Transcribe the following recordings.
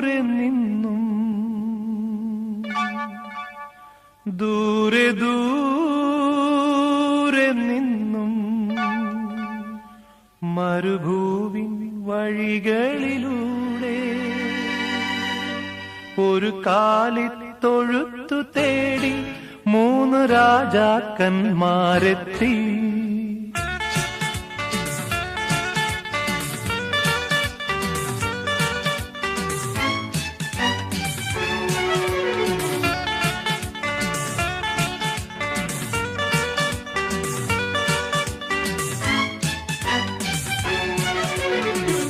നിന്നും ദൂരെ ദൂരെ നിന്നും മരുഭൂവിൻ വഴികളിലൂടെ ഒരു കാലിത്തൊഴുത്തു തേടി 3 രാജാക്കന്മാരെത്തി.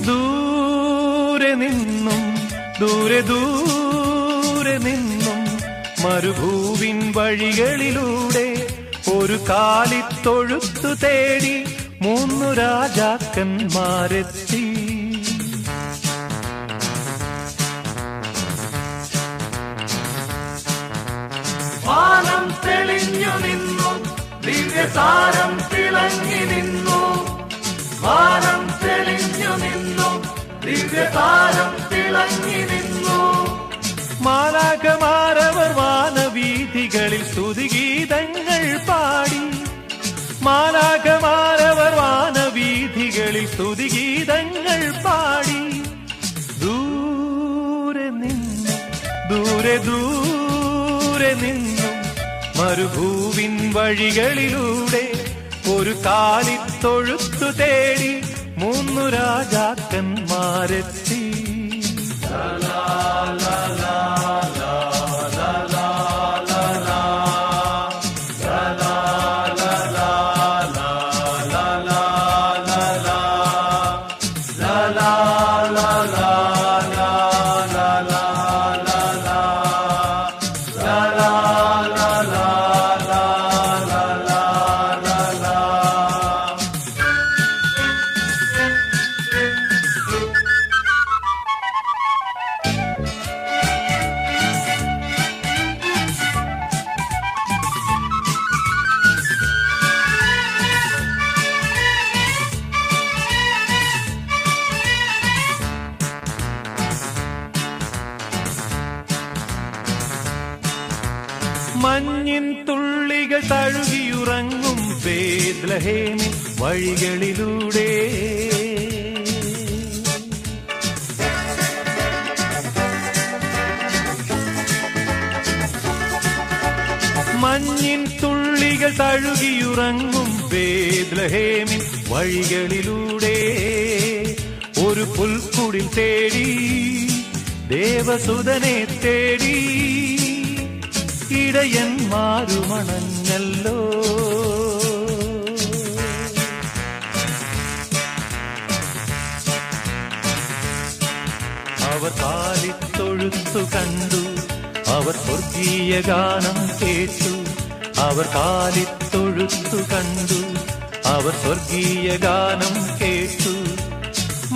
ദൂരെ നിന്നും ദൂരെ ദൂരെ നിന്നും മരുഭൂവിൻ വഴികളിലൂടെ ഒരു കാലിത്തൊഴുത്തു തേടി 3 രാജാക്കന്മാരെത്തി. വാനം തെളിഞ്ഞു നിന്നു, ദിവ്യതാരം തിളങ്ങി നിന്നു. വാനം തെളിഞ്ഞു നിന്നു, ദിവ്യതാരം തിളങ്ങി നിന്നു. മാലാഖമാരവർ വാനവീഥികളിൽ സ്തുതിഗീതങ്ങൾ പാടി. മാലാഖമാരവർ വാനവീഥികളിൽ സ്തുതിഗീതങ്ങൾ പാടി. ദൂരെ നിന്നും ദൂരെ ദൂരെ നിന്നും മരുഭൂവിൻ വഴികളിലൂടെ ഒരു കാലിത്തൊഴുത്തു തേടി 3 രാജാക്കന്മാരെത്തി. മഞ്ഞിൻ തുള്ളികൾ തഴുകിയുറങ്ങും ബേത്ലഹേമിൻ വഴികളിലൂടെ മഞ്ഞിൻ തുള്ളികൾ തഴുകിയുറങ്ങും ബേത്ലഹേമിൻ വഴികളിലൂടെ ഒരു പുൽക്കുടിൽ തേടി ദേവസുതനെ തേടി ഇടയന്മാരുമണഞ്ഞല്ലോ. അവർ കാലിത്തൊഴുത്തു കണ്ടു, അവർ സ്വർഗീയ ഗാനം കേട്ടു. അവർ കാലിത്തൊഴുത്തു കണ്ടു, അവർ സ്വർഗീയ ഗാനം കേട്ടു.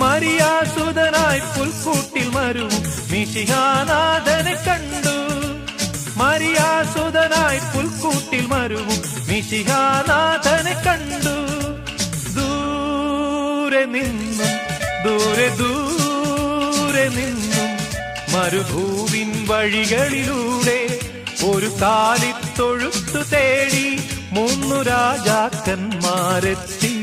മരിയാസുതനായി പുൽക്കൂട്ടിൽ മരുവും മിശിഹാനാഥനെ കണ്ടു. മരിയാസുതനായി പുൽക്കൂട്ടിൽ മരുവും മിശിഹാനാഥനെ കണ്ടു. ദൂരെ നിന്നും ദൂരെ ദൂരെ നിന്നും മരുഭൂവിൻ വഴികളിലൂടെ ഒരു കാലിത്തൊഴുത്തു തേടി 3 രാജാക്കന്മാരെത്തി.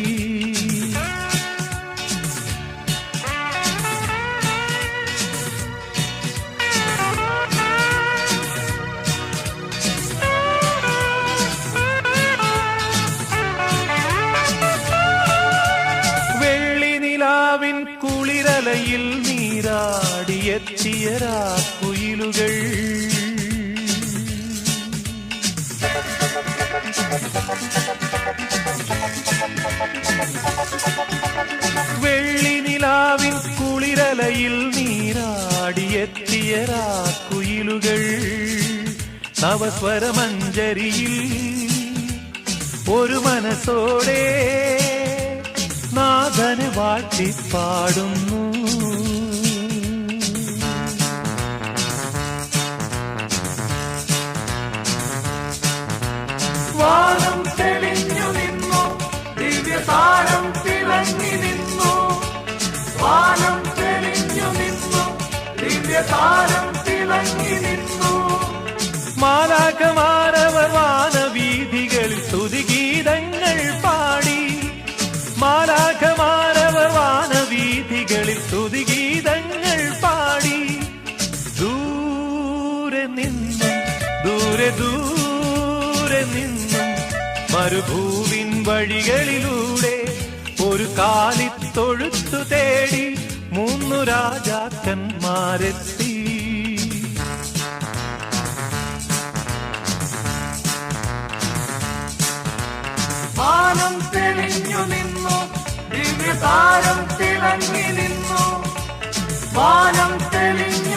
കുളിരലയിൽ നീരാടിയെത്തിയ രാക്കുയിലുകൾ വെള്ളിനിലാവിൻ കുളിരലയിൽ നീരാടിയെത്തിയ രാക്കുയിലുകൾ നവസ്വരമഞ്ജരിയിൽ ഒരു മനസ്സോടെ നാഥനെ വാഴ്ത്തിപ്പാടുന്നു. വാനം തെളിഞ്ഞു നിന്നു, ദിവ്യതാരം തിളങ്ങി നിന്നു. വാനം തെളിഞ്ഞു നിന്നു, ദിവ്യ ദിവ്യതാരം തിളങ്ങി നിന്നു. മാലാഖമാരവർ വാനവീഥികളിൽ സ്തുതിഗീതങ്ങൾ പാടി. മാലാഖമാരവർ വാനവീഥികളിൽ സ്തുതിഗീതങ്ങൾ പാടി. ദൂരെ നിന്നും ദൂരെ ദൂരെ നിന്നും മരുഭൂവിൻ വഴികളിലൂടെ ഒരു കാലിത്തൊഴുത്തു തേടി 3 രാജാക്കന്മാരെത്തി. വാനം തെളിഞ്ഞു നിന്നു, ദിവ്യതാരം തിളങ്ങി നിന്നു. വാനം തെളിഞ്ഞു